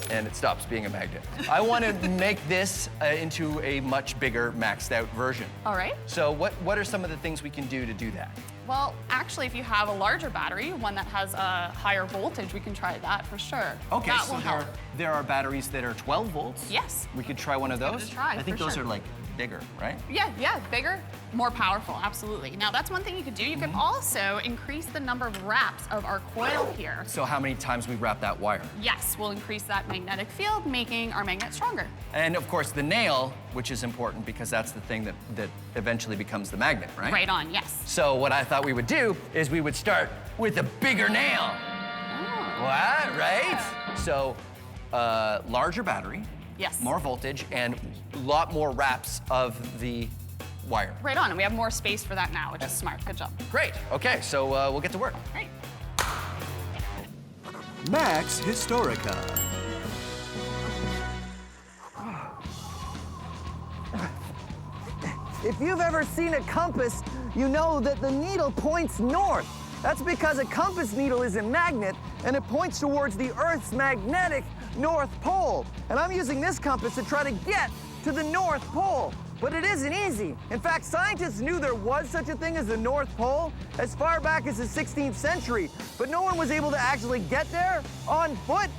and it stops being a magnet. I want to make this into a much bigger, maxed out version. All right. So what are some of the things we can do to do that? Well, actually, if you have a larger battery, one that has a higher voltage, we can try that for sure. Okay, that so will help. there are batteries that are 12 volts? Yes. We could try one of Give it those? a try, I think for those sure. are like bigger, right? Yeah, bigger, more powerful, absolutely. Now, that's one thing you could do. You could also increase the number of wraps of our coil here. So how many times we wrap that wire? Yes, we'll increase that magnetic field, making our magnet stronger. And of course the nail, which is important because that's the thing that eventually becomes the magnet, right? Right on, yes. So what I thought we would do is we would start with a bigger nail. Oh. What, right? So larger battery, Yes. more voltage, and a lot more wraps of the wire. Right on, and we have more space for that now, which is smart. Good job. Great, okay, so we'll get to work. Great. Max Historica. If you've ever seen a compass, you know that the needle points north. That's because a compass needle is a magnet and it points towards the Earth's magnetic North Pole. And I'm using this compass to try to get to the North Pole. But it isn't easy. In fact, scientists knew there was such a thing as the North Pole as far back as the 16th century, but no one was able to actually get there on foot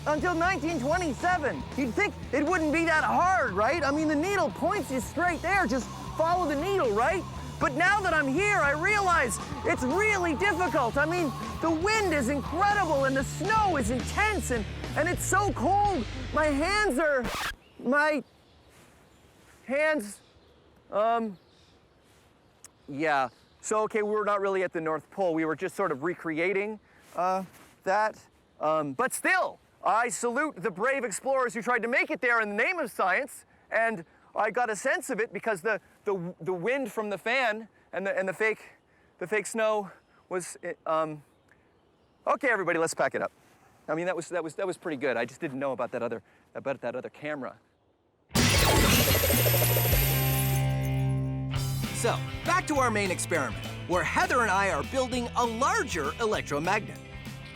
until 1927. You'd think it wouldn't be that hard, right? I mean, the needle points you straight there. Just follow the needle, right? But now that I'm here, I realize it's really difficult. I mean, the wind is incredible and the snow is intense and it's so cold. My hands, yeah. So, okay, we're not really at the North Pole. We were just sort of recreating that. But still, I salute the brave explorers who tried to make it there in the name of science. And I got a sense of it because the wind from the fan and the fake snow was. Okay, everybody, let's pack it up. I mean, that was pretty good. I just didn't know about that other camera. So, back to our main experiment, where Heather and I are building a larger electromagnet.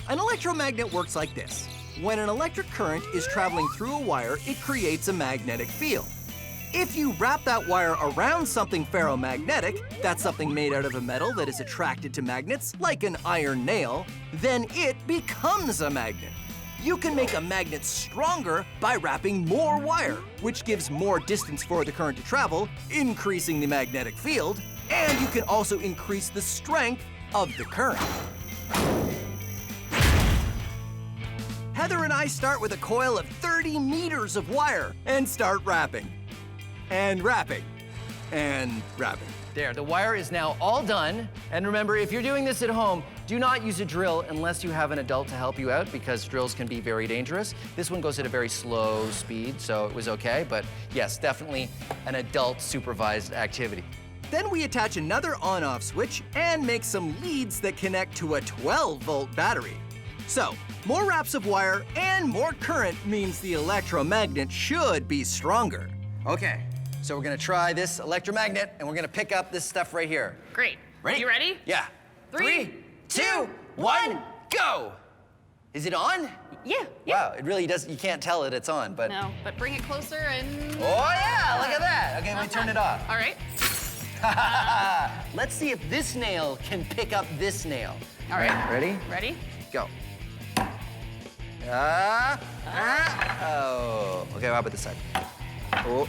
An electromagnet works like this. When an electric current is traveling through a wire, it creates a magnetic field. If you wrap that wire around something ferromagnetic, that's something made out of a metal that is attracted to magnets, like an iron nail, then it becomes a magnet. You can make a magnet stronger by wrapping more wire, which gives more distance for the current to travel, increasing the magnetic field, and you can also increase the strength of the current. Heather and I start with a coil of 30 meters of wire and start wrapping. And wrapping. And wrapping. There, the wire is now all done. And remember, if you're doing this at home, do not use a drill unless you have an adult to help you out because drills can be very dangerous. This one goes at a very slow speed, so it was okay. But yes, definitely an adult supervised activity. Then we attach another on-off switch and make some leads that connect to a 12-volt battery. So, more wraps of wire and more current means the electromagnet should be stronger. Okay, so we're gonna try this electromagnet and we're gonna pick up this stuff right here. Great. Ready? You ready? Yeah. 3, 2, 1, go! Is it on? Yeah. Wow, it really does, you can't tell it it's on, but. No, but bring it closer and. Oh yeah, look at that. Okay, we turn it off. All right. Let's see if this nail can pick up this nail. All right. Ready? Ready? Go. Oh. Okay, how about this side? Oh,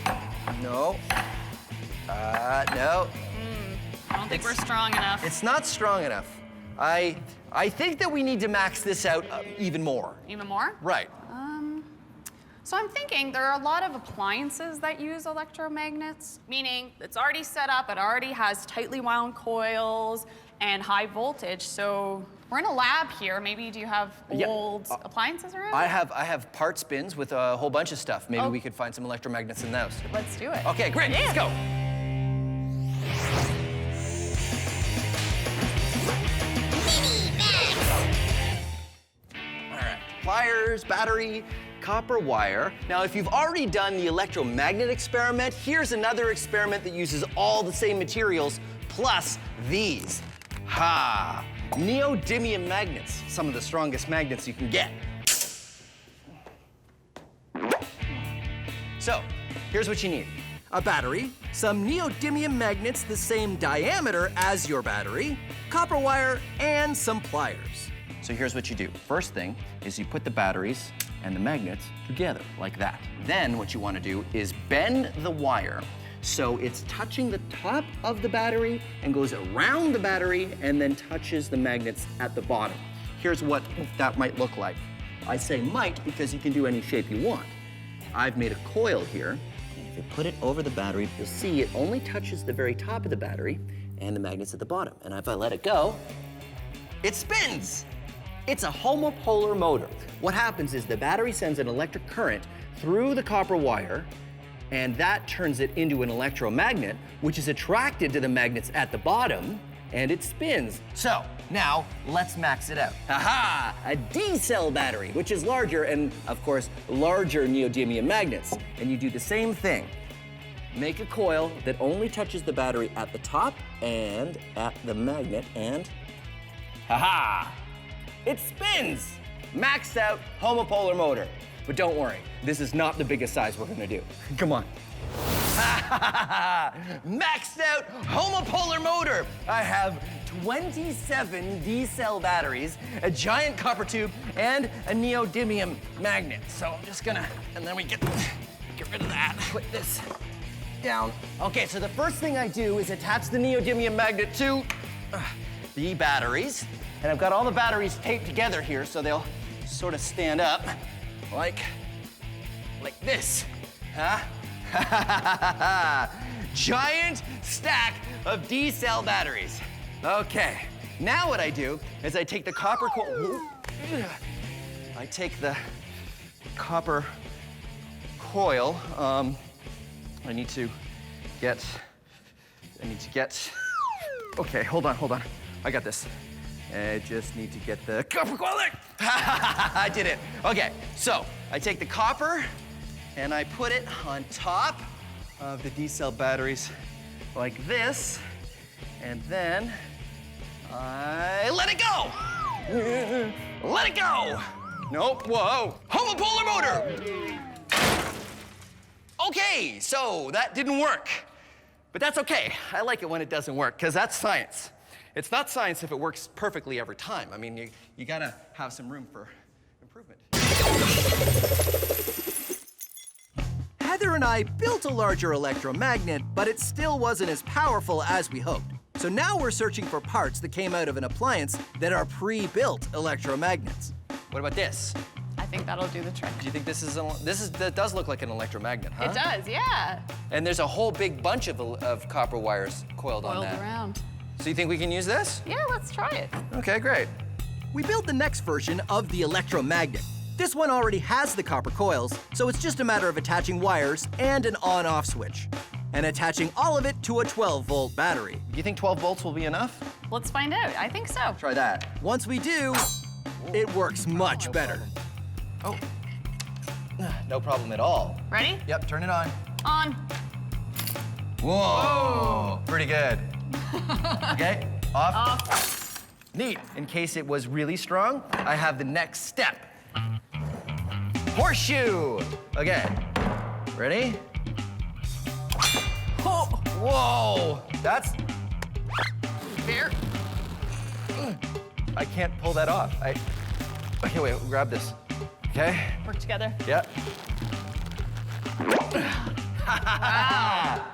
no. No. I don't think we're strong enough. It's not strong enough. I think that we need to max this out even more. Even more? Right. So I'm thinking there are a lot of appliances that use electromagnets, meaning it's already set up, it already has tightly wound coils and high voltage. So we're in a lab here. Maybe do you have old appliances around? I have parts bins with a whole bunch of stuff. Maybe we could find some electromagnets in those. Let's do it. Okay, great. Let's go. All right, pliers, battery, copper wire. Now, if you've already done the electromagnet experiment, here's another experiment that uses all the same materials plus these. Ha! Neodymium magnets, some of the strongest magnets you can get. So, here's what you need. A battery, some neodymium magnets the same diameter as your battery, copper wire, and some pliers. So here's what you do. First thing is you put the batteries and the magnets together like that. Then what you want to do is bend the wire so it's touching the top of the battery and goes around the battery and then touches the magnets at the bottom. Here's what that might look like. I say might because you can do any shape you want. I've made a coil here. And if you put it over the battery, you'll see it only touches the very top of the battery and the magnets at the bottom. And if I let it go, it spins. It's a homopolar motor. What happens is the battery sends an electric current through the copper wire, and that turns it into an electromagnet, which is attracted to the magnets at the bottom, and it spins. So now let's max it out. Aha! A D-cell battery, which is larger and, of course, larger neodymium magnets. And you do the same thing. Make a coil that only touches the battery at the top and at the magnet, and ha-ha! It spins! Maxed out homopolar motor. But don't worry, this is not the biggest size we're gonna do. Come on. Maxed out homopolar motor. I have 27 D-cell batteries, a giant copper tube, and a neodymium magnet. So I'm just gonna, and then we get rid of that. Put this down. Okay, so the first thing I do is attach the neodymium magnet to the batteries. And I've got all the batteries taped together here so they'll sort of stand up like this. Huh? Giant stack of D-cell batteries. Okay, now what I do is I take the copper coil. I take the copper coil. I need to get. Okay, hold on. I got this. I just need to get the copper coil there. I did it. Okay, so I take the copper and I put it on top of the D-cell batteries like this, and then I let it go. Let it go. Nope, whoa. Homopolar motor. Okay, so that didn't work. But that's okay. I like it when it doesn't work, because that's science. It's not science if it works perfectly every time. I mean, you gotta have some room for improvement. Heather and I built a larger electromagnet, but it still wasn't as powerful as we hoped. So now we're searching for parts that came out of an appliance that are pre-built electromagnets. What about this? I think that'll do the trick. Do you think that does look like an electromagnet, huh? It does, yeah. And there's a whole big bunch of copper wires coiled on Boiled that. around. So you think we can use this? Yeah, let's try it. Okay, great. We built the next version of the electromagnet. This one already has the copper coils, so it's just a matter of attaching wires and an on-off switch, and attaching all of it to a 12-volt battery. Do you think 12 volts will be enough? Let's find out. I think so. Try that. Once we do, it works much better. Oh, no problem at all. Ready? Yep, turn it on. On. Whoa, pretty good. Okay, off. Neat. In case it was really strong, I have the next step. Horseshoe. Okay. Ready? Oh, whoa. That's... Here. I can't pull that off. Okay, wait, grab this. Okay? Work together. Yep.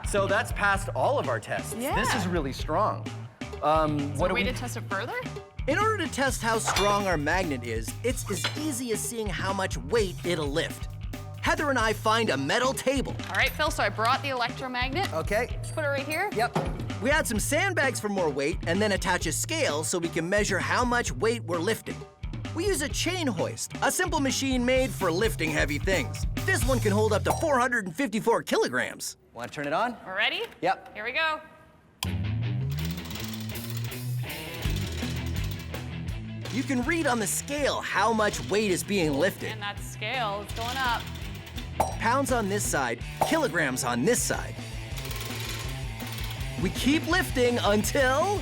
So that's passed all of our tests. Yeah. This is really strong. Is What there a do way we... to test it further? In order to test how strong our magnet is, it's as easy as seeing how much weight it'll lift. Heather and I find a metal table. All right, Phil, so I brought the electromagnet. Okay. Just put it right here. Yep. We add some sandbags for more weight and then attach a scale so we can measure how much weight we're lifting. We use a chain hoist, a simple machine made for lifting heavy things. This one can hold up to 454 kilograms. Want to turn it on? We're ready? Yep. Here we go. You can read on the scale how much weight is being lifted. And that scale is going up. Pounds on this side, kilograms on this side. We keep lifting until...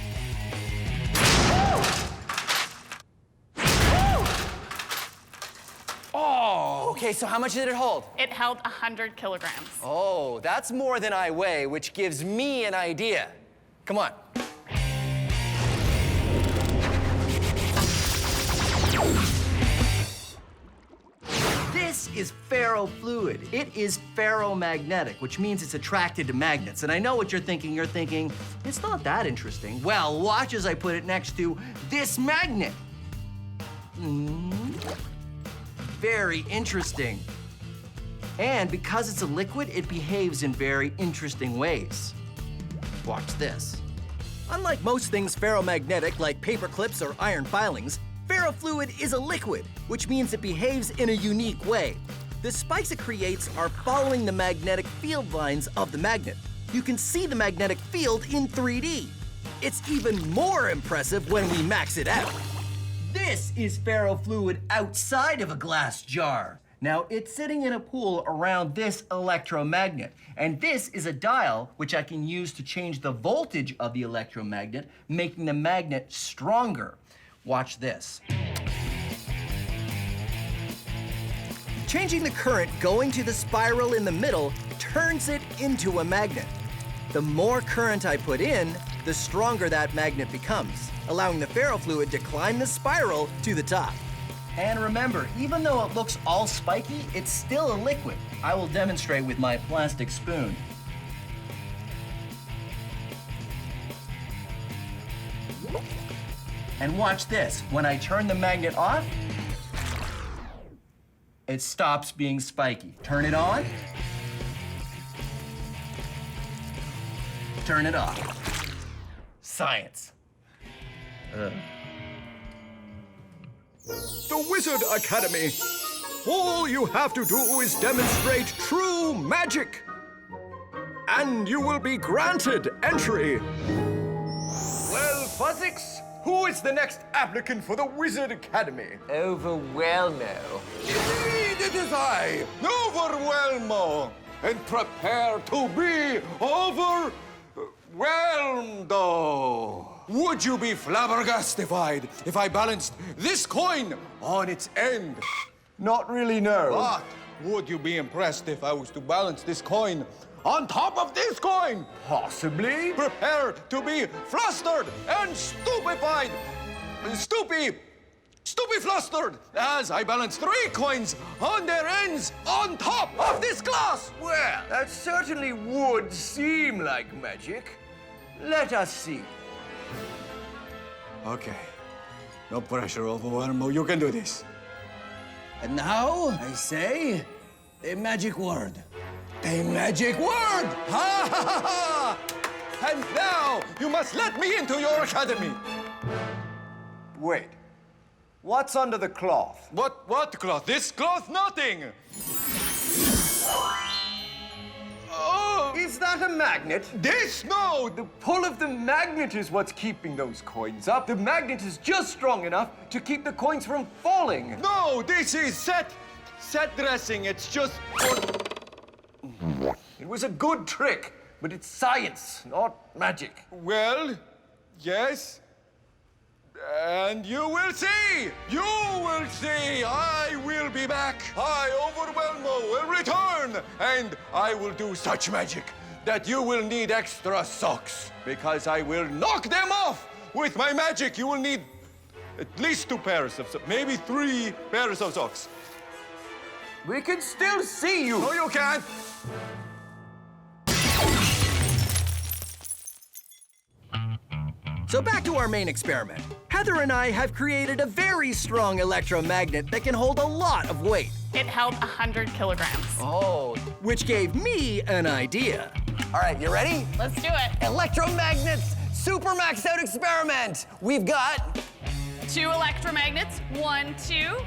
Oh, okay, so how much did it hold? It held 100 kilograms. Oh, that's more than I weigh, which gives me an idea. Come on. This is ferrofluid. It is ferromagnetic, which means it's attracted to magnets. And I know what you're thinking. You're thinking, it's not that interesting. Well, watch as I put it next to this magnet. Very interesting. And because it's a liquid, it behaves in very interesting ways. Watch this. Unlike most things ferromagnetic, like paper clips or iron filings, ferrofluid is a liquid, which means it behaves in a unique way. The spikes it creates are following the magnetic field lines of the magnet. You can see the magnetic field in 3D. It's even more impressive when we max it out. This is ferrofluid outside of a glass jar. Now, it's sitting in a pool around this electromagnet. And this is a dial which I can use to change the voltage of the electromagnet, making the magnet stronger. Watch this. Changing the current going to the spiral in the middle turns it into a magnet. The more current I put in, the stronger that magnet becomes, allowing the ferrofluid to climb the spiral to the top. And remember, even though it looks all spiky, it's still a liquid. I will demonstrate with my plastic spoon. And watch this. When I turn the magnet off, it stops being spiky. Turn it on. Turn it off. Science. The Wizard Academy. All you have to do is demonstrate true magic. And you will be granted entry. Well, Fuzzix, who is the next applicant for the Wizard Academy? Overwhelmo. Indeed, it is I, Overwhelmo. And prepare to be overwhelmed. Would you be flabbergastified if I balanced this coin on its end? Not really, no. But would you be impressed if I was to balance this coin on top of this coin? Possibly. Prepare to be flustered and stupefied. Stupeflustered as I balance 3 coins on their ends on top of this glass. Well, that certainly would seem like magic. Let us see. Okay. No pressure, Overwhelmo. You can do this. And now, I say, a magic word. A magic word! Ha ha ha ha! And now you must let me into your academy. Wait. What's under the cloth? What cloth? This cloth? Nothing. Oh, Is that a magnet? this? No. The pull of the magnet is what's keeping those coins up. The magnet is just strong enough to keep the coins from falling. No, this is set dressing. It's just It was a good trick, but it's science, not magic. well, yes. And you will see! You will see! I will be back! I, Overwhelmo, will return! And I will do such magic that you will need extra socks. Because I will knock them off! With my magic, you will need at least 2 pairs of socks, maybe 3 pairs of socks. We can still see you. No, you can't! So back to our main experiment. Heather and I have created a very strong electromagnet that can hold a lot of weight, It held 100 kilograms. Oh. which gave me an idea. All right, you ready? Let's do it. Electromagnets super maxed out experiment. We've got, 2 electromagnets, 1, 2.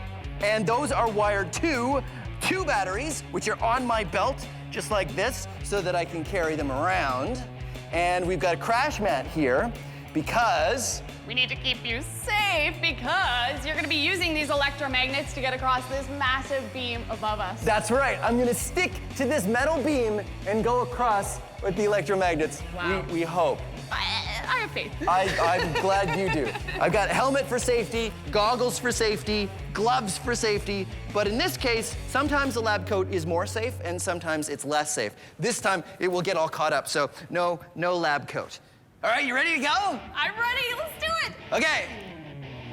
and those are wired to 2 batteries, which are on my belt, just like this, so that I can carry them around. And we've got a crash mat here because We need to keep you safe because you're going to be using these electromagnets to get across this massive beam above us. that's right. I'm gonna stick to this metal beam and go across with the electromagnets. Wow. We hope. I have faith. I'm glad you do. I've got helmet for safety, goggles for safety, gloves for safety, but in this case, sometimes a lab coat is more safe and sometimes it's less safe. This time, it will get all caught up, so no lab coat. All right, you ready to go? I'm ready. Let's do it. Okay.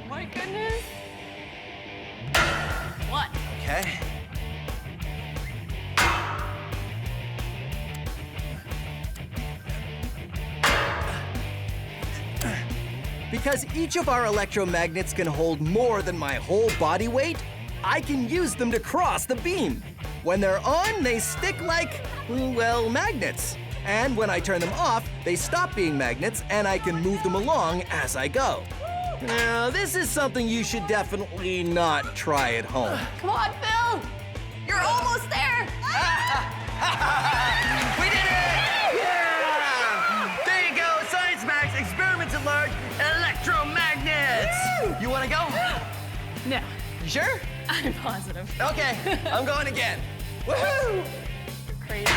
My goodness. 1. Okay. Because each of our electromagnets can hold more than my whole body weight, I can use them to cross the beam. When they're on, they stick like, well, magnets. And when I turn them off, they stop being magnets and I can move them along as I go. Now, this is something you should definitely not try at home. Come on, Phil. You're almost there. We did it! Yeah! There you go, Science Max, experiments at large, electromagnets! You wanna go? No, You sure? I'm positive. Okay, I'm going again. Woohoo! Crazy.